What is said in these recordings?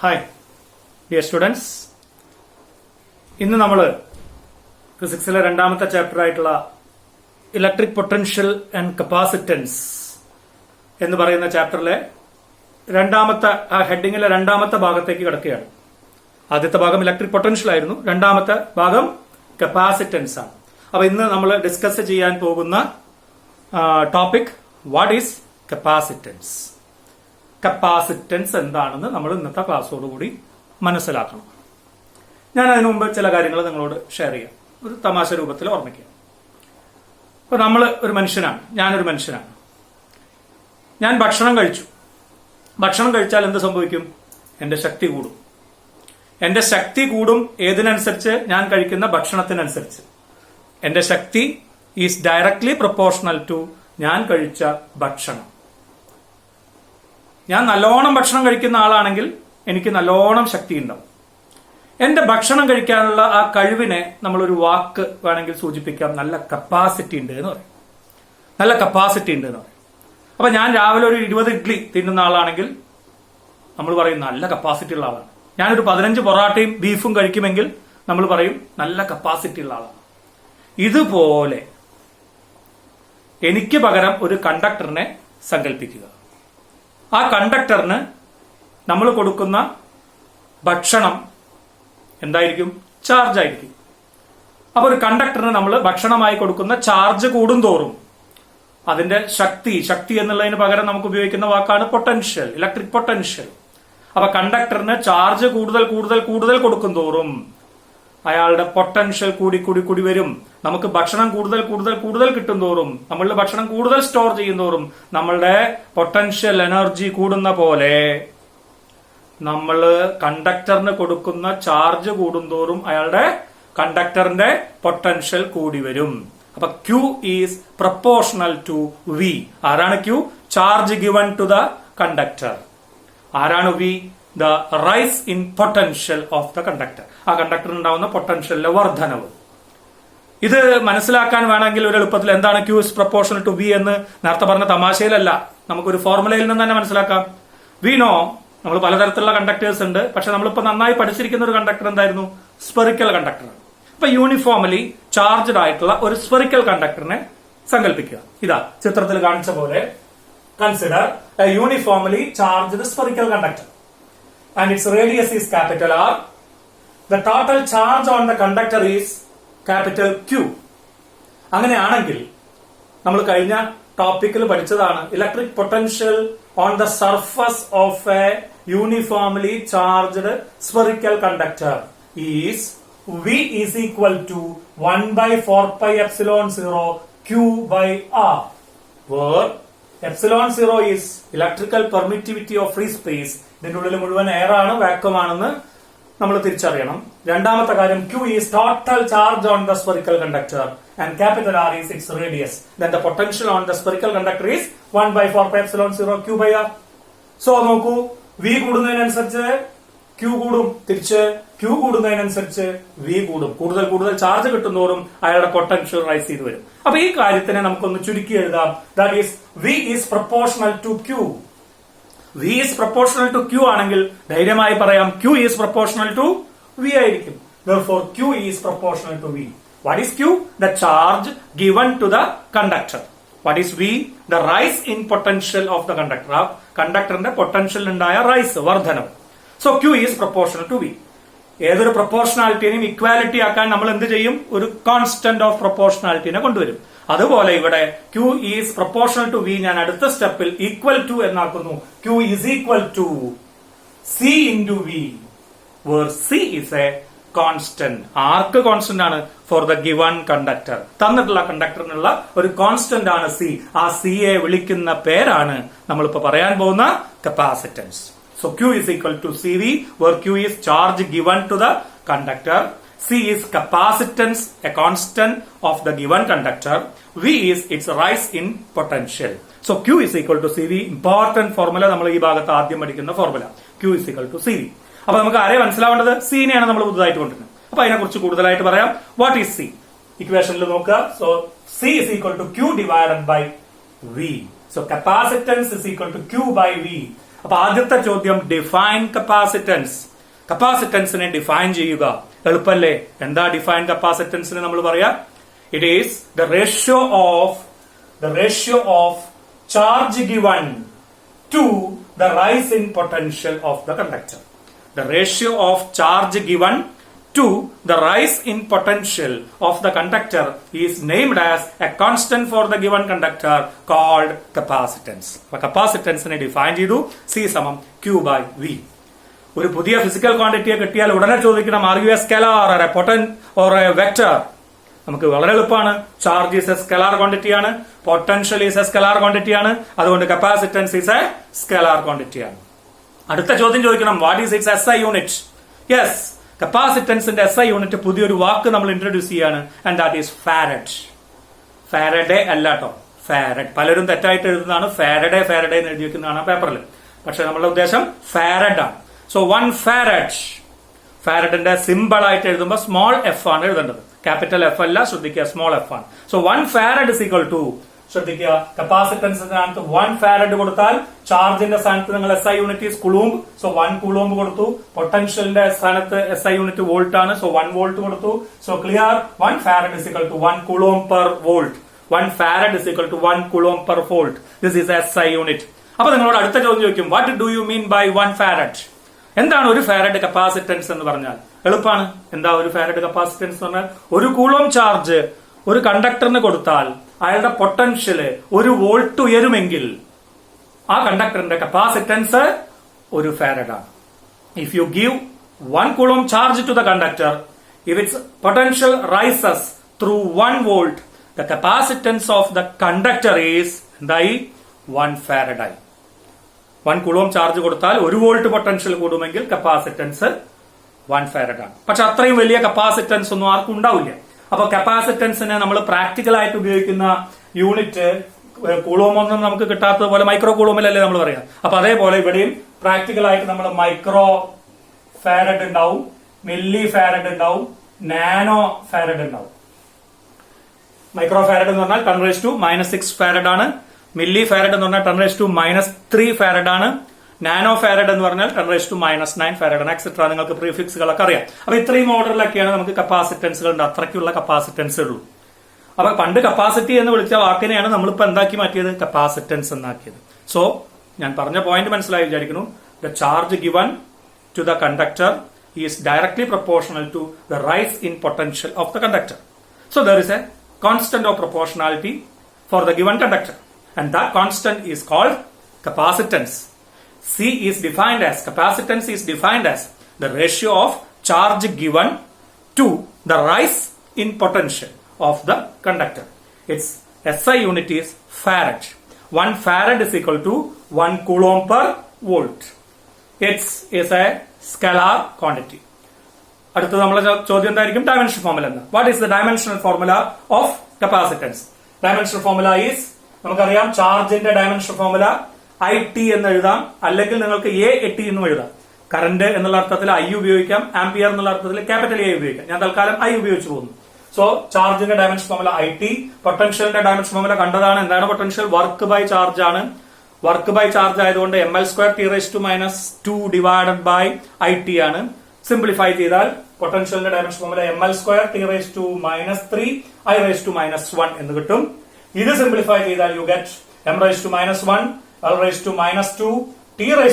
Hi dear students, ഇന്ന് നമ്മൾ ഫിസിക്സിലെ രണ്ടാമത്തെ ചാപ്റ്റർ ആയിട്ടുള്ള ഇലക്ട്രിക് പൊട്ടൻഷ്യൽ ആൻഡ് കപ്പാസിറ്റൻസ് എന്ന് പറയുന്ന ചാപ്റ്ററിലെ രണ്ടാമത്തെ ഹെഡിങ്ങിലെ രണ്ടാമത്തെ ഭാഗത്തേക്ക് കിടക്കുകയാണ്. ആദ്യത്തെ ഭാഗം ഇലക്ട്രിക് പൊട്ടൻഷ്യൽ ആയിരുന്നു, രണ്ടാമത്തെ ഭാഗം കപ്പാസിറ്റൻസ് ആണ്. അപ്പൊ ഇന്ന് നമ്മൾ ഡിസ്കസ് ചെയ്യാൻ പോകുന്ന topic what is capacitance. Capacitance എന്താണെന്ന് നമ്മൾ ഇന്നത്തെ ക്ലാസ്സോടുകൂടി മനസ്സിലാക്കണം. ഞാൻ അതിനു മുമ്പ് ചില കാര്യങ്ങൾ നിങ്ങളോട് ഷെയർ ചെയ്യാം, ഒരു തമാശ രൂപത്തിൽ ഓർമ്മിക്കാം. അപ്പൊ നമ്മൾ ഒരു മനുഷ്യനാണ്, ഞാനൊരു മനുഷ്യനാണ്. ഞാൻ ഭക്ഷണം കഴിച്ചു. ഭക്ഷണം കഴിച്ചാൽ എന്ത് സംഭവിക്കും? എന്റെ ശക്തി കൂടും. എന്റെ ശക്തി കൂടും ഏതിനനുസരിച്ച്? ഞാൻ കഴിക്കുന്ന ഭക്ഷണത്തിനനുസരിച്ച്. എന്റെ ശക്തി ഈസ് ഡയറക്ട്ലി പ്രൊപ്പോർഷണൽ ടു ഞാൻ കഴിച്ച ഭക്ഷണം. ഞാൻ നല്ലോണം ഭക്ഷണം കഴിക്കുന്ന ആളാണെങ്കിൽ എനിക്ക് നല്ലോണം ശക്തി ഉണ്ടാവും. എന്റെ ഭക്ഷണം കഴിക്കാനുള്ള ആ കഴിവിനെ നമ്മളൊരു വാക്ക് വേണമെങ്കിൽ സൂചിപ്പിക്കാം, നല്ല കപ്പാസിറ്റി ഉണ്ട് എന്ന് പറയും. നല്ല കപ്പാസിറ്റി ഉണ്ട് എന്ന് പറയും. അപ്പൊ ഞാൻ രാവിലെ ഒരു 20 ഇഡ്ഡലി തിന്നുന്ന ആളാണെങ്കിൽ നമ്മൾ പറയും നല്ല കപ്പാസിറ്റി ഉള്ള ആളാണ്. ഞാനൊരു 15 പൊറാട്ടയും ബീഫും കഴിക്കുമെങ്കിൽ നമ്മൾ പറയും നല്ല കപ്പാസിറ്റി ഉള്ള ആളാണ്. ഇതുപോലെ എനിക്ക് പകരം ഒരു കണ്ടക്ടറിനെ സങ്കല്പിക്കുക. ആ കണ്ടക്ടറിന് നമ്മൾ കൊടുക്കുന്ന ഭക്ഷണം എന്തായിരിക്കും? ചാർജ് ആയിരിക്കും. അപ്പൊ ഒരു കണ്ടക്ടറിന് നമ്മൾ ഭക്ഷണമായി കൊടുക്കുന്ന ചാർജ് കൂടുന്തോറും അതിന്റെ ശക്തി എന്നുള്ളതിന് പകരം നമുക്ക് ഉപയോഗിക്കുന്ന വാക്കാണ് പൊട്ടൻഷ്യൽ, ഇലക്ട്രിക് പൊട്ടൻഷ്യൽ. അപ്പൊ കണ്ടക്ടറിന് ചാർജ് കൂടുതൽ കൊടുക്കുന്തോറും അയാളുടെ പൊട്ടൻഷ്യൽ കൂടി വരും. നമുക്ക് ഭക്ഷണം കൂടുതൽ കിട്ടും തോറും, നമ്മളുടെ ഭക്ഷണം കൂടുതൽ സ്റ്റോർ ചെയ്യുന്നതോറും നമ്മളുടെ പൊട്ടൻഷ്യൽ എനർജി കൂടുന്ന പോലെ നമ്മൾ കണ്ടക്ടറിന് കൊടുക്കുന്ന ചാർജ് കൂടുന്തോറും അയാളുടെ കണ്ടക്ടറിന്റെ പൊട്ടൻഷ്യൽ കൂടി വരും. അപ്പൊ Q is proportional to V. ആരാണ് Q? Charge given to the conductor. ആരാണ് V? The rise in potential of the conductor. ആ കണ്ടക്ടറിന് ഉണ്ടാവുന്ന പൊട്ടൻഷ്യലിലെ വർധനവ്. ഇത് മനസ്സിലാക്കാൻ വേണമെങ്കിൽ ഒരു എളുപ്പത്തിൽ എന്താണ് Q is proportional to V എന്ന് നേരത്തെ പറഞ്ഞ തമാശയിലല്ല, നമുക്കൊരു ഫോർമുലയിൽ നിന്ന് തന്നെ മനസ്സിലാക്കാം. വി നോ, നമ്മൾ പലതരത്തിലുള്ള കണ്ടക്ടേഴ്സ് ഉണ്ട്. പക്ഷെ നമ്മളിപ്പോ നന്നായി പഠിച്ചിരിക്കുന്ന ഒരു കണ്ടക്ടർ എന്തായിരുന്നു? Spherical conductor. ഇപ്പൊ യൂണിഫോമലി ചാർജ്ഡ് ആയിട്ടുള്ള ഒരു സ്പെറിക്കൽ കണ്ടക്ടറിനെ സങ്കല്പിക്കുക. ഇതാ ചിത്രത്തിൽ കാണിച്ച പോലെ consider a uniformly charged spherical conductor and its radius is capital R. The total charge on the conductor is capital Q. അങ്ങനെയാണെങ്കിൽ നമ്മൾ കഴിഞ്ഞ ടോപ്പിക്കിൽ പഠിച്ചതാണ് electric potential on the surface of A uniformly charged spherical conductor is V is equal to 1/4πε0 Q by R, where epsilon 0 is electrical permittivity of free space. ഇതിന്റെ ഉള്ളിൽ മുഴുവൻ air ആണ്, vacuum ആണെന്ന് നമ്മൾ തിരിച്ചറിയണം. രണ്ടാമത്തെ കാര്യം Q is total charge on the spherical conductor and capital R is its radius. Then the potential on the spherical conductor is 1/4πε0 Q by R. So നോക്കൂ, V കൂടുന്നതിനനുസരിച്ച് Q കൂടും, തിരിച്ച് Q കൂടുന്നതിനനുസരിച്ച് V കൂടും. കൂടുതൽ ചാർജ് കിട്ടുന്നതോറും അയാളുടെ potential rice ചെയ്ത് വരും. അപ്പൊ ഈ കാര്യത്തിനെ നമുക്കൊന്ന് ചുരുക്കി എഴുതാം. That is V is proportional to Q. V is proportional to Q ആണെങ്കിൽ ധൈര്യമായി പറയാം Q is proportional to V ആയിരിക്കും. Therefore Q is proportional to V. What is Q? The charge given to the conductor. What is V? The rise in potential of the conductor. ആ കണ്ടക്ടറിന്റെ potential ഉണ്ടായ rice, വർധനം. So Q is proportional to V. ഏതൊരു പ്രൊപ്പോർഷണാലിറ്റിനെയും equality ആക്കാൻ നമ്മൾ എന്ത് ചെയ്യും? ഒരു constant of പ്രൊപ്പോർഷണാലിറ്റിനെ കൊണ്ടുവരും. അതുപോലെ ഇവിടെ Q is proportional to V ഞാൻ അടുത്ത സ്റ്റെപ്പിൽ ഈക്വൽ ടു എന്നാക്കുന്നു. Q is equal to C into V, where C is a constant. ആർക്ക് കോൺസ്റ്റന്റ് ആണ്? For the given conductor. തന്നിട്ടുള്ള കണ്ടക്ടറിനുള്ള ഒരു കോൺസ്റ്റന്റ് ആണ് C. ആ C യെ വിളിക്കുന്ന പേരാണ് നമ്മളിപ്പോ പറയാൻ പോകുന്ന capacitance. So Q is equal to CV, where Q is charge given to the conductor. C is capacitance, a constant of the given conductor. V is its rise in potential. So Q is equal to CV. Important formula നമ്മൾ ഈ ഭാഗത്ത് ആദ്യം പഠിക്കുന്ന formula. Q is equal to CV. അപ്പൊ നമുക്ക് ആരെ മനസ്സിലാവേണ്ടത്? C നെയാണ് നമ്മൾ പുതുതായിട്ട് കൊണ്ടുവരുന്നത്. അപ്പൊ അതിനെ കുറിച്ച് കൂടുതലായിട്ട് പറയാം. What is C? ഇക്വേഷനിൽ നോക്കുക. So C is equal to Q divided by V. So capacitance is equal to Q by V. അപ്പൊ ആദ്യത്തെ ചോദ്യം ഡിഫൈൻ കപ്പാസിറ്റൻസ്. കപ്പാസിറ്റൻസിനെ ഡിഫൈൻ ചെയ്യുക. എളുപ്പല്ലേ? എന്താ ഡിഫൈൻ കപ്പാസിറ്റൻസിന് നമ്മൾ പറയാ? It is the ratio of charge given to the rise in potential of the conductor. The ratio of charge given to the rise in potential of the conductor is named as a constant for the given conductor called capacitance. അപ്പോൾ കപ്പാസിറ്റൻസിനെ define ചെയ്തു. C സമം Q by V. ഒരു പുതിയ physical ക്വാണ്ടിറ്റിയെ കിട്ടിയാൽ ഉടനെ ചോദിക്കണം are you a scalar or a or a vector. നമുക്ക് വളരെ എളുപ്പമാണ്. Charge is a scalar quantity ആണ്, potential is a scalar quantity ആണ്, അതുകൊണ്ട് capacitance is a scalar quantity ആണ്. അടുത്ത ചോദ്യം ചോദിക്കണം, what is its SI unit? Yes, കപ്പാസിറ്റൻസിന്റെ SI യൂണിറ്റ് പുതിയൊരു വാക്ക് നമ്മൾ ഇൻട്രൊഡ്യൂസ് ചെയ്യാണ്, and that is farad. Faraday അല്ല കേട്ടോ, ഫാരഡ്. പലരും തെറ്റായിട്ട് എഴുതുന്നതാണ് ഫാരഡേ എന്ന് എഴുതി വെക്കുന്നതാണ് പേപ്പറിൽ. പക്ഷെ നമ്മളുടെ ഉദ്ദേശം ഫാരഡ് ആണ്. So 1 farad. ഫാരഡിന്റെ സിമ്പിൾ ആയിട്ട് എഴുതുമ്പോൾ സ്മോൾ എഫ് ആണ് എഴുതേണ്ടത്, ക്യാപിറ്റൽ എഫ് അല്ല. ശ്രദ്ധിക്കുക, സ്മോൾ എഫ് ആണ്. So 1 farad is equal to, ശ്രദ്ധിക്കുക, കപ്പാസിറ്റൻസിന്റെ സ്ഥാനത്ത് 1 ഫാരഡ് കൊടുത്താൽ ചാർജിന്റെ സ്ഥാനത്ത് നിങ്ങൾ SI unit is coulomb. So 1 coulomb കൊടുത്തു. പൊട്ടൻഷ്യലിന്റെ സ്ഥാനത്ത് SI യൂണിറ്റ് വോൾട്ട് ആണ്. സോ 1 വോൾട്ട് കൊടുത്തു. So clear, 1 farad is equal to 1 coulomb per volt. 1 farad is equal to 1 coulomb per volt. This is SI unit. അപ്പൊ നിങ്ങളോട് അടുത്ത ചോദ്യം ചോദിക്കും, what do you mean by 1 farad? എന്താണ് ഒരു farad capacitance എന്ന് പറഞ്ഞാൽ? എളുപ്പമാണ്. എന്താ ഒരു ഫാരഡ് കപ്പാസിറ്റൻസ് എന്ന് പറഞ്ഞാൽ? ഒരു കൂളോം ചാർജ് ഒരു കണ്ടക്ടറിന് കൊടുത്താൽ അയാളുടെ പൊട്ടൻഷ്യല് 1 വോൾട്ട് ഉയരുമെങ്കിൽ ആ കണ്ടക്ടറിന്റെ കപ്പാസിറ്റൻസ് 1 ഫാരഡ് ആണ്. If you give 1 coulomb charge to the conductor, if its potential rises through 1 volt, the capacitance of the conductor is എന്തായി? 1 ഫാരഡ് ആയി. 1 കൂളോം ചാർജ് കൊടുത്താൽ 1 വോൾട്ട് പൊട്ടൻഷ്യൽ കൂടുമെങ്കിൽ കപ്പാസിറ്റൻസ് 1 ഫാരഡ് ആണ്. പക്ഷെ അത്രയും വലിയ കപ്പാസിറ്റൻസ് ഒന്നും ആർക്കും ഉണ്ടാവില്ല. അപ്പൊ കപ്പാസിറ്റൻസിനെ നമ്മൾ പ്രാക്ടിക്കൽ ആയിട്ട് ഉപയോഗിക്കുന്ന യൂണിറ്റ് കൂളോമൊന്നും നമുക്ക് കിട്ടാത്തതുപോലെ മൈക്രോ കൂളോമിലല്ലേ നമ്മൾ പറയാം. അപ്പൊ അതേപോലെ ഇവിടെയും പ്രാക്ടിക്കൽ ആയിട്ട് നമ്മൾ മൈക്രോ ഫാരഡ് ഉണ്ടാവും, മില്ലി ഫാരഡ് ഉണ്ടാവും, നാനോ ഫാരഡ് ഉണ്ടാവും. മൈക്രോ ഫാരഡ് എന്ന് പറഞ്ഞാൽ 10⁻⁻⁶ ഫാരഡ് ആണ്. മില്ലി ഫാരഡ് എന്ന് പറഞ്ഞാൽ 10⁻⁻³ ഫാരഡ് ആണ്. നാനോ ഫാരഡ് എന്ന് പറഞ്ഞാൽ 10⁻⁹ ഫാരഡ് ആണ്. എക്സെട്ര. നിങ്ങൾക്ക് പ്രീഫിക്സുകളൊക്കെ അറിയാം. അപ്പൊ ഇത്രയും ഓർഡറിലൊക്കെയാണ് നമുക്ക് കപ്പാസിറ്റൻസുകൾ ഉണ്ട്. അത്രയ്ക്കുള്ള കപ്പാസിറ്റൻസ് ഉള്ളൂ. അപ്പൊ പണ്ട് കപ്പാസിറ്റി എന്ന് വിളിച്ച വാക്കിനെയാണ് നമ്മളിപ്പോ എന്താക്കി മാറ്റിയത്? കപ്പാസിറ്റൻസ് എന്നാക്കിയത്. സോ ഞാൻ പറഞ്ഞ പോയിന്റ് മനസ്സിലായി വിചാരിക്കുന്നു. The charge given to the conductor is directly proportional to the rise in potential of the conductor. So there is a constant of proportionality for the given conductor, and that constant is called capacitance. C is defined as, capacitance is defined as the ratio of charge given to the rise in potential of the conductor. Its SI unit is farad. 1 farad is equal to 1 coulomb per volt. It is a scalar quantity. അടുത്തത് നമ്മളെ ചോദ്യം എന്തായിരിക്കും? Dimension formula എന്താ? What is the dimensional formula of capacitance? Dimensional formula is, നമുക്കറിയാം ചാർജിന്റെ dimension formula IT എന്ന് എഴുതാം, അല്ലെങ്കിൽ നിങ്ങൾക്ക് AT എന്നും എഴുതാം. കറന്റ് എന്നുള്ള അർത്ഥത്തിൽ I ഉപയോഗിക്കാം, ആംപിയർ എന്നുള്ള അർത്ഥത്തിൽ ക്യാപിറ്റൽ A ഉപയോഗിക്കാം. ഞാൻ തൽക്കാലം I ഉപയോഗിച്ചു പോകുന്നു. സോ ചാർജിന്റെ ഡയമെൻഷൻ ഫോർമുല IT. പൊട്ടൻഷ്യലിന്റെ ഡയമെൻഷൻ ഫോർമുല കണ്ടതാണ്. എന്താണ് പൊട്ടൻഷ്യൽ? വർക്ക് ബൈ ചാർജ് ആണ്. വർക്ക് ബൈ ചാർജ് ആയതുകൊണ്ട് ml²T⁻² ഡിവൈഡഡ് ബൈ IT ആണ്. സിംപ്ലിഫൈ ചെയ്താൽ പൊട്ടൻഷ്യലിന്റെ ഡയമെൻഷൻ ഫോർമുല ml²T⁻³ I⁻⁻1 എന്ന് കിട്ടും. ഇത് സിംപ്ലിഫൈ ചെയ്താൽ you get m⁻⁻1 L⁻⁻2 T⁻⁴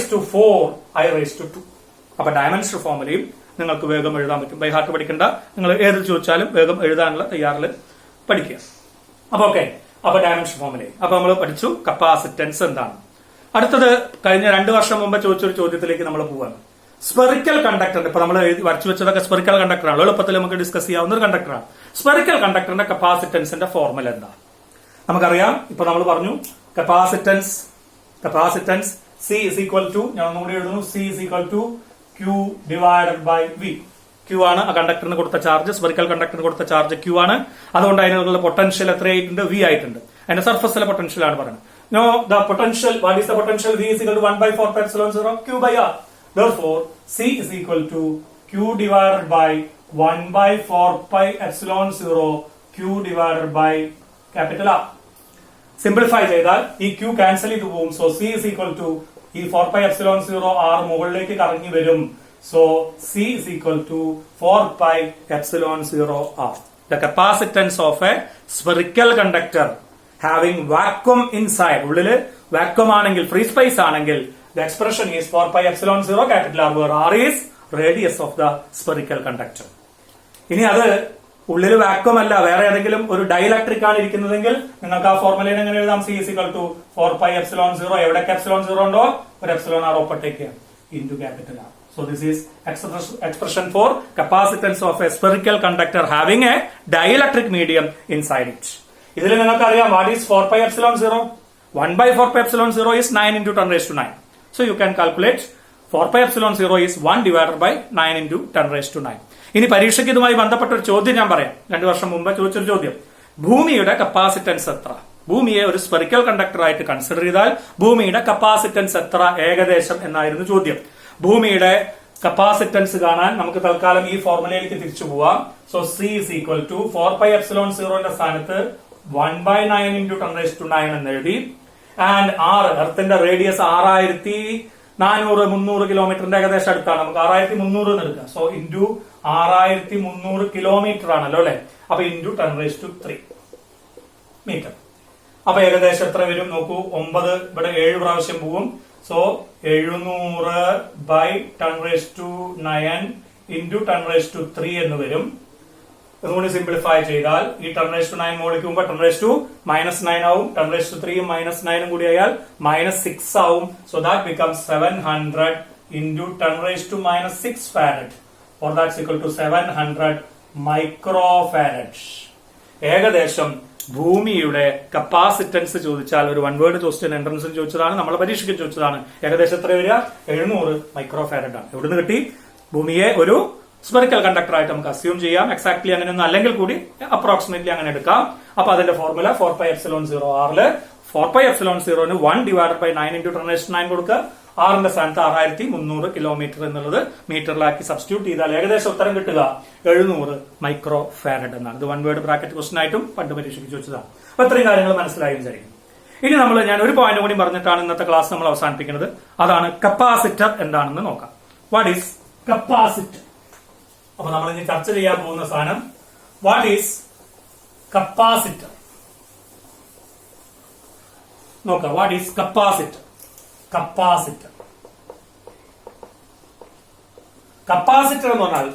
I⁻². അപ്പൊ ഡയമെൻഷൻ ഫോർമുലയും നിങ്ങൾക്ക് വേഗം എഴുതാൻ പറ്റും. ബൈ ഹാർട്ട് പഠിക്കണ്ട, നിങ്ങൾ ഏത് ചോദിച്ചാലും വേഗം എഴുതാനുള്ള തയ്യാറിൽ പഠിക്കുക. അപ്പൊ ഓക്കെ, അപ്പൊ ഡയമെൻഷൻ ഫോർമുല അപ്പൊ നമ്മൾ പഠിച്ചു. കപ്പാസിറ്റൻസ് എന്താണ്? അടുത്തത് കഴിഞ്ഞ 2 വർഷം മുമ്പ് ചോദിച്ചൊരു ചോദ്യത്തിലേക്ക് നമ്മൾ പോവാണ്. Spherical conductor. ഇപ്പൊ നമ്മൾ വരച്ചു വെച്ചതൊക്കെ സ്പെറിക്കൽ കണ്ടക്ടറാണ്. എളുപ്പത്തിൽ നമുക്ക് ഡിസ്കസ് ചെയ്യാവുന്ന ഒരു കണ്ടക്ടറാണ്. സ്പെറിക്കൽ കണ്ടക്ടറിന്റെ കപ്പാസിറ്റൻസിന്റെ ഫോർമുല എന്താ? നമുക്കറിയാം. ഇപ്പൊ നമ്മൾ പറഞ്ഞു capacitance C is equal to, ഞാൻ ഒന്നുകൂടി എഴുതുന്നു, C is equal to Q divided by V. Q ആണ് ആ കണ്ടക്ടറിന് കൊടുത്ത ചാർജ്. സ്പെറിക്കൽ കണ്ടക്ടറിന് കൊടുത്ത ചാർജ് Q ആണ്. അതുകൊണ്ട് അതിനുള്ള പൊട്ടൻഷ്യൽ എത്രയായിട്ടുണ്ട്? V ആയിട്ടുണ്ട്. അതിന്റെ സർഫസിലെ പൊട്ടൻഷ്യൽ ആണ് പറയുന്നത്. No, the potential, what is the potential? V is equal to 1/4πε0 Q by R. Therefore, C is equal to Q divided by 1/4πε0 Q divided by capital R. Simplify ചെയ്താൽ ഈ Q cancel ചെയ്ത് പോകും. So C is equal to ഈ 4πε0r മുകളിലേക്ക് കറങ്ങി വരും. So C is equal to 4πε0r. The capacitance of a spherical conductor having vacuum inside, ഉള്ളില് vacuum ആണെങ്കിൽ, ഫ്രീ സ്പേസ് ആണെങ്കിൽ, the expression is 4πε0 capital R, where R is radius of the spherical conductor. ഇനി അത് ഉള്ളിൽ vacuum അല്ല, വേറെ ഏതെങ്കിലും ഒരു ഡൈഇലക്ട്രിക് ആണ് ഇരിക്കുന്നതെങ്കിൽ നിങ്ങൾക്ക് ആ ഫോർമുലയിൽ എങ്ങനെ എഴുതാം? C is equal to 4πε0. എവിടെയൊക്കെ ε0 ഉണ്ടോ ഒരു ε r ഒപ്പട്ടേക്ക് into capital R. So this is expression for capacitance of a spherical conductor having a dielectric medium inside it. ഇതിൽ നിങ്ങൾക്ക് അറിയാം what is 4πε0? 1/4πε0 is 9 into 10 raised to 9. So you can calculate 4πε0 is 1 divided by 9 into 10 raised to 9. ഇനി പരീക്ഷയ്ക്ക് ഇതുമായി ബന്ധപ്പെട്ട ഒരു ചോദ്യം ഞാൻ പറയാം. 2 വർഷം മുമ്പ് ചോദിച്ചൊരു ചോദ്യം. ഭൂമിയുടെ കപ്പാസിറ്റൻസ് എത്ര? ഭൂമിയെ ഒരു സ്പെറിക്കൽ കണ്ടക്ടർ ആയിട്ട് കൺസിഡർ ചെയ്താൽ ഭൂമിയുടെ കപ്പാസിറ്റൻസ് എത്ര ഏകദേശം എന്നായിരുന്നു ചോദ്യം. ഭൂമിയുടെ കപ്പാസിറ്റൻസ് കാണാൻ നമുക്ക് തൽക്കാലം ഈ ഫോർമുലയിലേക്ക് തിരിച്ചു പോവാം. So C is equal to 4πε0ന്റെ സ്ഥാനത്ത് 1/9 into 10 raised to 9 എന്ന് എഴുതി. ആൻഡ് R, എർത്തിന്റെ റേഡിയസ് 6400-300 കിലോമീറ്ററിന്റെ ഏകദേശം അടുത്താണ്. നമുക്ക് 6300 എന്ന് എടുക്കാം. സോ ഇൻറ്റു 6300 കിലോമീറ്റർ ആണല്ലോ അല്ലെ. അപ്പൊ ഇൻറ്റു 10 raised to 3 മീറ്റർ. അപ്പൊ ഏകദേശം എത്ര വരും നോക്കൂ. 9 ഇവിടെ 7 പ്രാവശ്യം പോവും. So 700/10 raised to 9 into 10 raised to 3 എന്ന് വരും. അതുകൊണ്ട് സിംപ്ലിഫൈ ചെയ്താൽ ഈ 10 raised to 9 മുകളിലേക്ക് പോകുമ്പോൾ 10 raised to -9 ആവും. 10 raised to 3 -9 കൂടി ആയാൽ -6 ആവും. So that becomes 700 into 10 raised to -6 farad, or that's equal to 700 microfarad. ഏകദേശം ഭൂമിയുടെ കപ്പാസിറ്റൻസ് ചോദിച്ചാൽ ഒരു 1 വേർഡ് ക്വസ്റ്റ്യൻ എൻട്രൻസിൽ ചോദിച്ചതാണ്, നമ്മളെ പരീക്ഷയ്ക്ക് ചോദിച്ചതാണ്. ഏകദേശം എത്ര വരിക? 700 മൈക്രോഫാരഡ് ആണ്. എവിടുന്ന് കിട്ടി? ഭൂമിയെ ഒരു സ്പെറിക്കൽ കണ്ടക്ടർ ആയിട്ട് നമുക്ക് അസ്യൂം ചെയ്യാം. എക്സാക്ട്ലി അങ്ങനെയൊന്നും അല്ലെങ്കിൽ കൂടി അപ്രോക്സിമേറ്റ്ലി അങ്ങനെ എടുക്കാം. അപ്പൊ അതിന്റെ formula 4πε0r 4πε0 1 divided by 9 into 10 raised to 9 കൊടുക്കുക. ആറിന്റെ സ്ഥാനത്ത് 6300 കിലോമീറ്റർ എന്നുള്ളത് മീറ്ററിലാക്കി സബ്സ്റ്റിറ്റ്യൂട്ട് ചെയ്താൽ ഏകദേശം ഉത്തരം കിട്ടുക 700 മൈക്രോ ഫാരഡ് എന്നാണ്. ഇത് 1 വേർഡ് ബ്രാക്കറ്റ് ക്വസ്റ്റൻ ആയിട്ടും പണ്ട് പരീക്ഷയ്ക്ക് ചോദിച്ചതാണ്. അപ്പൊ ഇത്രയും കാര്യങ്ങൾ മനസ്സിലായി വിചാരിക്കും. ഇനി ഞാൻ ഒരു പോയിന്റ് കൂടി പറഞ്ഞിട്ടാണ് ഇന്നത്തെ ക്ലാസ് നമ്മൾ അവസാനിപ്പിക്കുന്നത്. അതാണ് കപ്പാസിറ്റർ എന്താണെന്ന് നോക്കാം. What is capacitor? അപ്പൊ നമ്മൾ ഇനി ചർച്ച ചെയ്യാൻ പോകുന്ന സാധനം വാട്ട് ഈസ് കപ്പാസിറ്റർ നോക്കാം. What is capacitor? കപ്പാസിറ്റർ എന്ന് പറഞ്ഞാൽ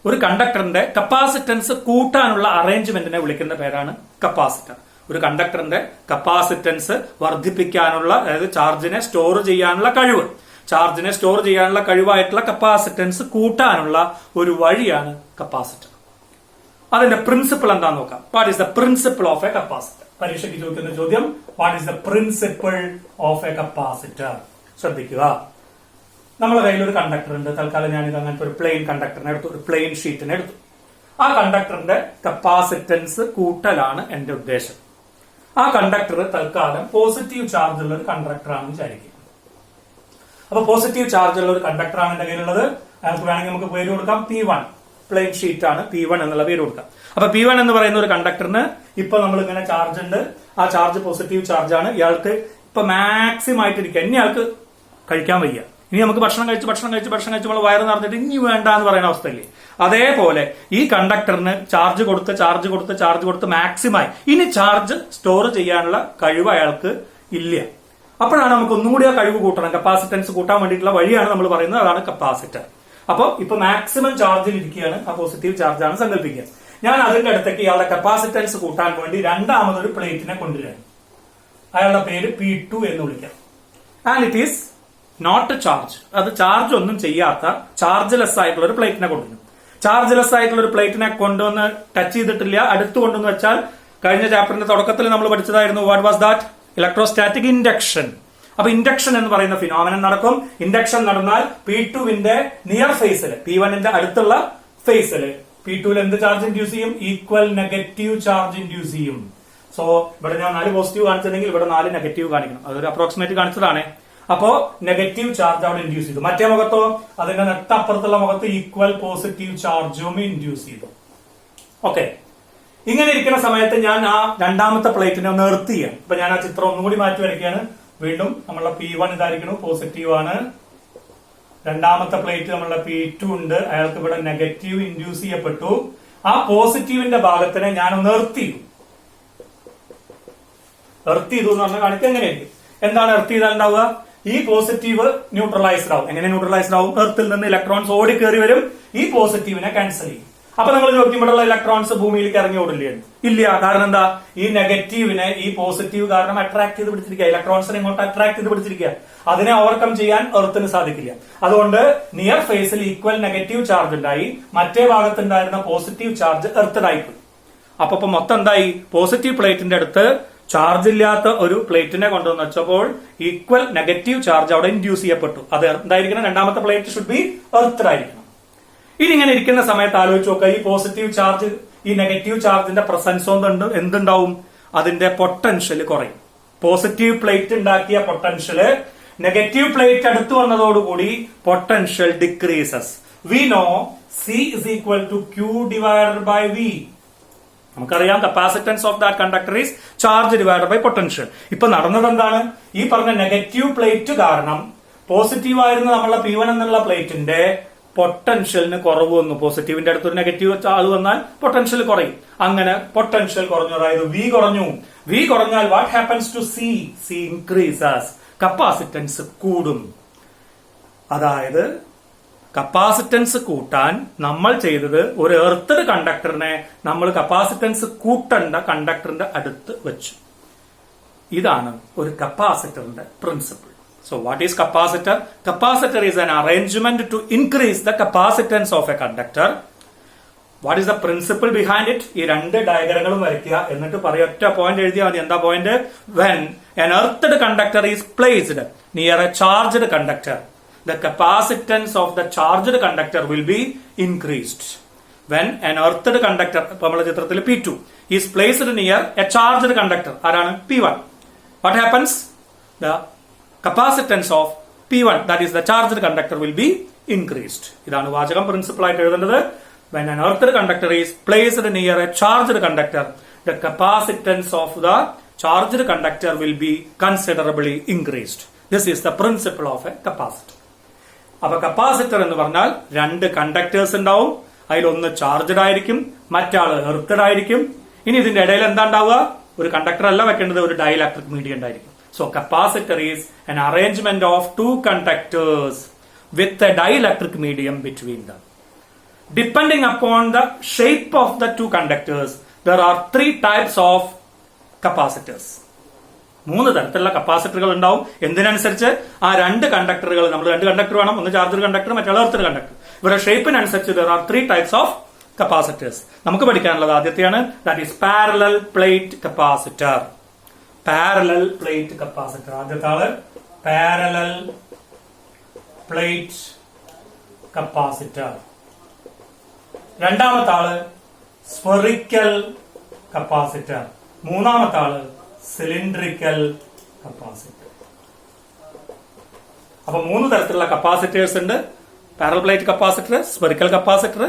ഒരു കണ്ടക്ടറിന്റെ കപ്പാസിറ്റൻസ് കൂട്ടാനുള്ള അറേഞ്ച്മെന്റിനെ വിളിക്കുന്ന പേരാണ് കപ്പാസിറ്റർ. ഒരു കണ്ടക്ടറിന്റെ കപ്പാസിറ്റൻസ് വർദ്ധിപ്പിക്കാനുള്ള, അതായത് ചാർജിനെ സ്റ്റോർ ചെയ്യാനുള്ള കഴിവായിട്ടുള്ള കപ്പാസിറ്റൻസ് കൂട്ടാനുള്ള ഒരു വഴിയാണ് കപ്പാസിറ്റർ. അതിന്റെ പ്രിൻസിപ്പിൾ എന്താന്ന് നോക്കാം. What is the principle of A capacitor? പരീക്ഷയ്ക്ക് ചോദിക്കുന്ന ചോദ്യം, what is the principle of A capacitor? ശ്രദ്ധിക്കുക. നമ്മുടെ കയ്യിൽ ഒരു കണ്ടക്ടർ ഉണ്ട്. തൽക്കാലം ഞാനിത് അങ്ങനത്തെ ഒരു പ്ലെയിൻ കണ്ടക്ടറിനെ എടുത്തു, ഒരു പ്ലെയിൻ ഷീറ്റിനെ എടുത്തു. ആ കണ്ടക്ടറിന്റെ കപ്പാസിറ്റൻസ് കൂട്ടലാണ് എന്റെ ഉദ്ദേശം. ആ കണ്ടക്ടർ തൽക്കാലം പോസിറ്റീവ് ചാർജ് ഉള്ള ഒരു കണ്ടക്ടറാണെന്ന് വിചാരിക്കും. അപ്പൊ പോസിറ്റീവ് ചാർജ് ഉള്ള ഒരു കണ്ടക്ടറാണ് എന്റെ കയ്യിലുള്ളത്. അയാൾക്ക് വേണമെങ്കിൽ നമുക്ക് പേര് കൊടുക്കാം P1. പ്ലെയിൻ ഷീറ്റ് ആണ്, P1 എന്നുള്ള പേര് കൊടുക്കാം. അപ്പൊ P1 എന്ന് പറയുന്ന ഒരു കണ്ടക്ടറിന് ഇപ്പൊ നമ്മൾ ഇങ്ങനെ ചാർജ് ഉണ്ട്. ആ ചാർജ് പോസിറ്റീവ് ചാർജ് ആണ്. ഇയാൾക്ക് ഇപ്പൊ മാക്സിമം ആയിട്ടിരിക്കുക. ഇനി ആൾക്ക് കഴിക്കാൻ വയ്യ. ഇനി നമുക്ക് ഭക്ഷണം കഴിച്ച് നമ്മൾ വയറ് നിറഞ്ഞിട്ട് ഇനി വേണ്ട എന്ന് പറയുന്ന അവസ്ഥയില്ലേ? അതേപോലെ ഈ കണ്ടക്ടറിന് ചാർജ് കൊടുത്ത് മാക്സിമമായി ഇനി ചാർജ് സ്റ്റോർ ചെയ്യാനുള്ള കഴിവ് അയാൾക്ക് ഇല്ല. അപ്പോഴാണ് നമുക്ക് ഒന്നുകൂടി ആ കഴിവ് കൂട്ടണം, കപ്പാസിറ്റൻസ് കൂട്ടാൻ വേണ്ടിയിട്ടുള്ള വഴിയാണ് നമ്മൾ പറയുന്നത്, അതാണ് കപ്പാസിറ്റർ. അപ്പൊ ഇപ്പൊ മാക്സിമം ചാർജിൽ ഇരിക്കുകയാണ്, ആ പോസിറ്റീവ് ചാർജാണ് സങ്കല്പിക്കുക. ഞാൻ അതിന്റെ അടുത്തേക്ക് ഇയാളുടെ കപ്പാസിറ്റൻസ് കൂട്ടാൻ വേണ്ടി രണ്ടാമതൊരു പ്ലേറ്റിനെ കൊണ്ടുവരാൻ. അയാളുടെ പേര് P2 എന്ന് വിളിക്കാം. And it is not charge. അത് ചാർജ് ഒന്നും ചെയ്യാത്ത ചാർജ്ലെസ് ആയിട്ടുള്ള ഒരു പ്ലേറ്റിനെ കൊണ്ടുവരും. ചാർജ്ലെസ് ആയിട്ടുള്ള ഒരു പ്ലേറ്റിനെ കൊണ്ടുവന്ന് ടച്ച് ചെയ്തിട്ടില്ല, അടുത്ത് കൊണ്ടുവന്ന് വെച്ചാൽ കഴിഞ്ഞ ചാപ്റ്ററിന്റെ തുടക്കത്തിൽ നമ്മൾ പഠിച്ചതായിരുന്നു. What was that? Electrostatic induction. അപ്പൊ ഇൻഡക്ഷൻ എന്ന് പറയുന്ന ഫിനോമിനൻ നടക്കും. ഇൻഡക്ഷൻ നടന്നാൽ P2വിന്റെ നിയർ ഫേസിൽ, P1ന്റെ അടുത്തുള്ള ഫേസിൽ P2ൽ എന്ത് ചാർജ് ഇൻഡ്യൂസ് ചെയ്യും? ഈക്വൽ നെഗറ്റീവ് ചാർജ് ഇൻഡ്യൂസ് ചെയ്യും. സോ ഇവിടെ ഞാൻ 4 പോസിറ്റീവ് കാണിച്ചിട്ടുണ്ടെങ്കിൽ ഇവിടെ 4 നെഗറ്റീവ് കാണിക്കണം. അതൊരു അപ്രോക്സിമേറ്റ് കാണിച്ചതാണ്. അപ്പോ നെഗറ്റീവ് ചാർജ് അവിടെ ഇൻഡ്യൂസ് ചെയ്തു. മറ്റേ മുഖത്തോ അതിന്റെ നെട്ടപ്പുറത്തുള്ള മുഖത്ത് ഈക്വൽ പോസിറ്റീവ് ചാർജും ഇൻഡ്യൂസ് ചെയ്തു. ഓക്കെ, ഇങ്ങനെ ഇരിക്കുന്ന സമയത്ത് ഞാൻ ആ രണ്ടാമത്തെ പ്ലേറ്റിനെ നിർത്തിയാണ്. ഇപ്പൊ ഞാൻ ആ ചിത്രം ഒന്നുകൂടി മാറ്റി വരയ്ക്കുകയാണ്. വീണ്ടും നമ്മളെ P1 ഇതായിരിക്കണം, പോസിറ്റീവ് ആണ്. രണ്ടാമത്തെ പ്ലേറ്റ് നമ്മളുടെ P2 ഉണ്ട്, അയാൾക്ക് ഇവിടെ നെഗറ്റീവ് ഇൻഡ്യൂസ് ചെയ്യപ്പെട്ടു. ആ പോസിറ്റീവിന്റെ ഭാഗത്തിനെ ഞാനൊന്ന് എർത്ത് ചെയ്തു എന്ന് പറഞ്ഞാൽ കാണിക്കുക എങ്ങനെയായിരിക്കും. എന്താണ് എർത്ത് ചെയ്താൽ ഉണ്ടാവുക? ഈ പോസിറ്റീവ് ന്യൂട്രലൈസ്ഡ് ആവും. എങ്ങനെ ന്യൂട്രലൈസ്ഡ് ആവും? എർത്തിൽ നിന്ന് ഇലക്ട്രോൺസ് ഓടി കയറി വരും, ഈ പോസിറ്റീവിനെ ക്യാൻസൽ ചെയ്യും. അപ്പൊ നിങ്ങൾ ചോദിക്കുമ്പോഴുള്ള ഇലക്ട്രോൺസ് ഭൂമിയിലേക്ക് ഇറങ്ങി ഓടില്ലേ? ഇല്ല. കാരണം എന്താ? ഈ നെഗറ്റീവിനെ ഈ പോസിറ്റീവ് കാരണം അട്രാക്ട് ചെയ്ത് പിടിച്ചിരിക്കുക, ഇലക്ട്രോൺസിനെ ഇങ്ങോട്ട് അട്രാക്ട് ചെയ്ത് പിടിച്ചിരിക്കുക. അതിനെ ഓവർകം ചെയ്യാൻ എർത്തിന് സാധിക്കില്ല. അതുകൊണ്ട് നിയർ ഫേസിൽ ഈക്വൽ നെഗറ്റീവ് ചാർജ് ഉണ്ടായി, മറ്റേ ഭാഗത്തുണ്ടായിരുന്ന പോസിറ്റീവ് ചാർജ് എർത്തഡായിപ്പോയി. അപ്പൊ മൊത്തം എന്തായി? പോസിറ്റീവ് പ്ലേറ്റിന്റെ അടുത്ത് ചാർജ് ഇല്ലാത്ത ഒരു പ്ലേറ്റിനെ കൊണ്ടുവന്ന് വെച്ചപ്പോൾ ഈക്വൽ നെഗറ്റീവ് ചാർജ് അവിടെ ഇൻഡ്യൂസ് ചെയ്യപ്പെട്ടു. അത് എന്തായിരിക്കണം? രണ്ടാമത്തെ പ്ലേറ്റ് ഷുഡ് ബി എർത്തഡ് ആയിരിക്കണം. ഇനി ഇങ്ങനെ ഇരിക്കുന്ന സമയത്ത് ആലോചിച്ച് നോക്കുക, ഈ പോസിറ്റീവ് ചാർജ് ഈ നെഗറ്റീവ് ചാർജിന്റെ പ്രസൻസ് കൊണ്ട് എന്തുണ്ടാവും? അതിന്റെ പൊട്ടൻഷ്യൽ കുറയും. പോസിറ്റീവ് പ്ലേറ്റ് ഉണ്ടാക്കിയ പൊട്ടൻഷ്യല് നെഗറ്റീവ് പ്ലേറ്റ് അടുത്ത് വന്നതോടുകൂടി potential decreases. We know C is equal to Q divided by V. നമുക്കറിയാം capacitance of that conductor is charge divided by potential. ഇപ്പൊ നടന്നത് എന്താണ്? ഈ പറഞ്ഞ നെഗറ്റീവ് പ്ലേറ്റ് കാരണം പോസിറ്റീവ് ആയിരുന്ന നമ്മളെ P1 എന്നുള്ള പ്ലേറ്റിന്റെ പൊട്ടൻഷ്യലിന് കുറവ് വന്നു. പോസിറ്റീവിന്റെ അടുത്തൊരു നെഗറ്റീവ് ആൾ വന്നാൽ പൊട്ടൻഷ്യൽ കുറയും. അങ്ങനെ പൊട്ടൻഷ്യൽ കുറഞ്ഞു, അതായത് V കുറഞ്ഞു. V കുറഞ്ഞാൽ what happens to C? C increases, capacitance കൂടും. അതായത് കപ്പാസിറ്റൻസ് കൂട്ടാൻ നമ്മൾ ചെയ്തത് ഒരു എർത്തഡ് കണ്ടക്ടറിനെ നമ്മൾ കപ്പാസിറ്റൻസ് കൂട്ടേണ്ട കണ്ടക്ടറിന്റെ അടുത്ത് വെച്ചു. ഇതാണ് ഒരു കപ്പാസിറ്ററിന്റെ principle. So what is capacitor? Capacitor is an arrangement to increase the capacitance of a conductor. What is the principle behind it? ഈ രണ്ട് ഡയഗ്രങ്ങളും വരയ്ക്കുക, എന്നിട്ട് ഒറ്റ പോയിന്റ് എഴുതിയാൽ മതി. എന്താ point? When an earthed conductor is placed near a charged conductor, the capacitance of the charged conductor will be increased. When an earthed conductor, ഇപ്പൊ നമ്മുടെ ചിത്രത്തിൽ P2 is placed near a charged conductor, ആരാണ്? P1. What happens? The capacitance of P1, that is the charged conductor, will be increased. ഇതാണ് വാചകം principle ആയിട്ട് എഴുതേണ്ടത്. When an earthed conductor is placed near a charged conductor, the capacitance of the charged conductor will be considerably increased. This is the principle of a capacitor. അപ്പൊ capacitor എന്ന് പറഞ്ഞാൽ രണ്ട് conductors ഉണ്ടാവും. അതിലൊന്ന് ചാർജഡ് ആയിരിക്കും, മറ്റാള് എർത്തഡ് ആയിരിക്കും. ഇനി ഇതിന്റെ ഇടയിൽ എന്താ ഉണ്ടാവുക? ഒരു കണ്ടക്ടർ അല്ല വെക്കേണ്ടത്, ഒരു ഡൈഇലക്ട്രിക് മീഡിയം ഉണ്ടായിരിക്കും. So capacitor is an arrangement of two conductors with a dielectric medium between them. Depending upon the shape of the two conductors, there are three types of capacitors. മൂന്ന് തരത്തിലുള്ള കപ്പാസിറ്ററുകൾ ഉണ്ടാവും. എന്തിനനുസരിച്ച്? ആ രണ്ട് കണ്ടക്ടറുകൾ, നമ്മൾ രണ്ട് കണ്ടക്ടർ വേണം, ഒന്ന് ചാർജർ കണ്ടക്ടർ, മറ്റുള്ള എർത്തഡ് കണ്ടക്ടർ. ഇവരുടെ ഷേപ്പിനനുസരിച്ച് there are three types of capacitors. നമുക്ക് പഠിക്കാനുള്ളത് ആദ്യത്തെയാണ്, that is parallel plate capacitor. Parallel plate capacitor. ആദ്യത്തെ ആള് പാരലൽ പ്ലേറ്റ് കപ്പാസിറ്റർ. രണ്ടാമത്തെ ആള് സ്ഫെറിക്കൽ കപ്പാസിറ്റർ. മൂന്നാമത്തെ ആള് സിലിണ്ടറിക്കൽ കപ്പാസിറ്റർ. അപ്പൊ മൂന്ന് തരത്തിലുള്ള കപ്പാസിറ്റേഴ്സ് ഉണ്ട്. Parallel plate capacitor, spherical capacitor,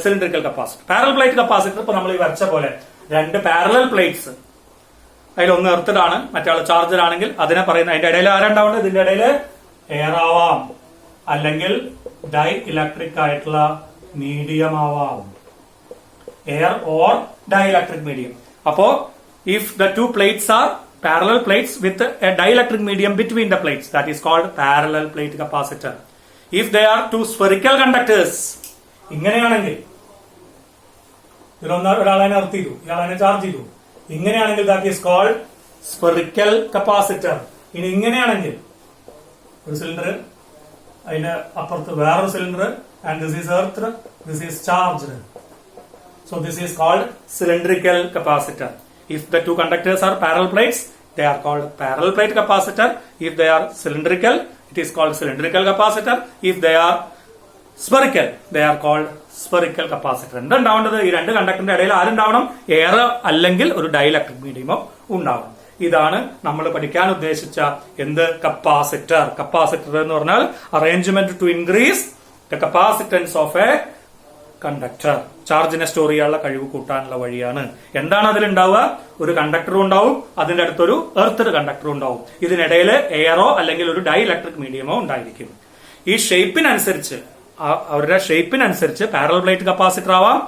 cylindrical capacitor. Parallel plate capacitor ഇപ്പൊ നമ്മൾ ഈ വരച്ച പോലെ രണ്ട് പാരലൽ പ്ലേറ്റ്സ്, അതിലൊന്ന് എർത്തഡ് ആണ്, മറ്റാൾ ചാർജർ ആണെങ്കിൽ അതിനെ പറയുന്നത്. അതിന്റെ ഇടയിൽ ആരുണ്ടാവേണ്ടത്? ഇതിന്റെ ഇടയിൽ എയർ ആവാം, അല്ലെങ്കിൽ ഡൈ ഇലക്ട്രിക് ആയിട്ടുള്ള മീഡിയം ആവാം. Air or dielectric medium. അപ്പോ if the two plates are parallel plates with a dielectric medium between the plates, that is called parallel plate capacitor. If they are two spherical conductors, ഇങ്ങനെയാണെങ്കിൽ ഒരാളെ earth ചെയ്തു, ഇയാളെ charge ചെയ്തു, ഇങ്ങനെയാണെങ്കിൽ that is called spherical capacitor. ഇനി ഇങ്ങനെയാണെങ്കിൽ ഒരു cylinder, അതിന്റെ അപ്പുറത്ത് വേറൊരു cylinder, and this is earth, this is charged. So this is called cylindrical capacitor. If the two conductors are parallel plates, they are called parallel plate capacitor. If they are cylindrical, it is called cylindrical capacitor. If they are spherical, they are called spherical capacitor. എന്തുണ്ടാവേണ്ടത്? ഈ രണ്ട് കണ്ടക്ടറിന്റെ ഇടയിൽ ആരുണ്ടാവണം? Air അല്ലെങ്കിൽ ഒരു dielectric മീഡിയമോ ഉണ്ടാവണം. ഇതാണ് നമ്മൾ പഠിക്കാൻ ഉദ്ദേശിച്ച എന്ത്? കപ്പാസിറ്റർ. കപ്പാസിറ്റർ എന്ന് പറഞ്ഞാൽ arrangement to increase the capacitance of a conductor. ചാർജിനെ സ്റ്റോർ ചെയ്യാനുള്ള കഴിവ് കൂട്ടാനുള്ള വഴിയാണ്. എന്താണ് അതിലുണ്ടാവുക? ഒരു കണ്ടക്ടറും ഉണ്ടാവും, അതിന്റെ അടുത്തൊരു എർത്ത് കണ്ടക്ടറും ഉണ്ടാവും. ഇതിനിടയിൽ എയറോ അല്ലെങ്കിൽ ഒരു ഡൈ ഇലക്ട്രിക് മീഡിയമോ ഉണ്ടായിരിക്കും. ഈ ഷേപ്പിനനുസരിച്ച്, അവരുടെ ഷേപ്പിനനുസരിച്ച് പാരലൽ പ്ലേറ്റ് കപ്പാസിറ്റർ ആവാം,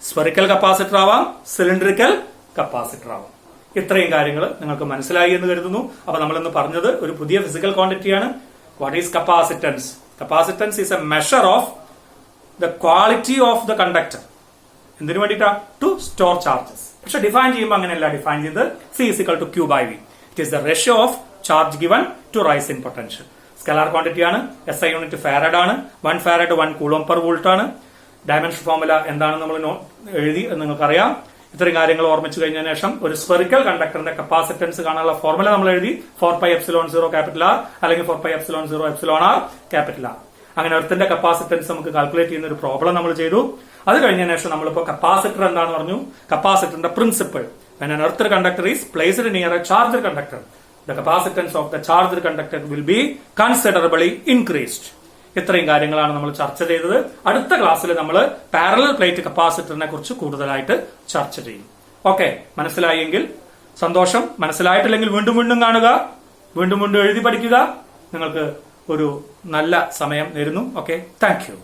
സ്ഫെറിക്കൽ കപ്പാസിറ്റർ ആവാം, സിലിണ്ടറിക്കൽ കപ്പാസിറ്റർ ആവാം. ഇത്രയും കാര്യങ്ങൾ നിങ്ങൾക്ക് മനസ്സിലായി എന്ന് കരുതുന്നു. അപ്പൊ നമ്മളിന്ന് പറഞ്ഞത് ഒരു പുതിയ ഫിസിക്കൽ ക്വാണ്ടിറ്റിയാണ്. What is capacitance? Capacitance is a measure of the quality of the conductor. എന്തിനു വേണ്ടിയിട്ടാ? To store charges. പക്ഷെ ഡിഫൈൻ ചെയ്യുമ്പോൾ അങ്ങനെയല്ല ഡിഫൈൻ ചെയ്ത് C=Q/V. It is the ratio of charge given to rise in potential. Scalar quantity ആണ്. SI unit farad ആണ്. 1 farad 1 coulomb per volt ആണ്. Dimension formula എന്താണെന്ന് നമ്മൾ എഴുതി നിങ്ങൾക്കറിയാം. ഇത്രയും കാര്യങ്ങൾ ഓർമ്മിച്ചു കഴിഞ്ഞതിന് ശേഷം ഒരു സ്ഫെറിക്കൽ കണ്ടക്ടറിന്റെ കപ്പാസിറ്റൻസ് കാണാനുള്ള ഫോർമുല നമ്മൾ എഴുതി. 4πε0 ക്യാപിറ്റൽ R അല്ലെങ്കിൽ 4πε0 εr ക്യാപിറ്റൽ R. അങ്ങനെ എർത്തിന്റെ കപ്പാസിറ്റൻസ് നമുക്ക് കാൽക്കുലേറ്റ് ചെയ്യുന്ന ഒരു പ്രോബ്ലം നമ്മൾ ചെയ്തു. അത് കഴിഞ്ഞതിന് ശേഷം നമ്മളിപ്പോ കപ്പാസിറ്റർ എന്താണെന്ന് പറഞ്ഞു. കപ്പാസിറ്ററിന്റെ principle. When an earth conductor is placed near a charged conductor, the capacitance of the charged conductor will be considerably increased. ഇത്രയും കാര്യങ്ങളാണ് നമ്മൾ ചർച്ച ചെയ്തത്. അടുത്ത ക്ലാസ്സിൽ നമ്മൾ പാരലൽ പ്ലേറ്റ് കപ്പാസിറ്ററിനെ കുറിച്ച് കൂടുതലായിട്ട് ചർച്ച ചെയ്യും. ഓക്കെ, മനസ്സിലായെങ്കിൽ സന്തോഷം. മനസ്സിലായിട്ടില്ലെങ്കിൽ വീണ്ടും വീണ്ടും കാണുക, വീണ്ടും വീണ്ടും എഴുതി പഠിക്കുക. നിങ്ങൾക്ക് ഒരു നല്ല സമയം നേരുന്നു. Okay, thank you.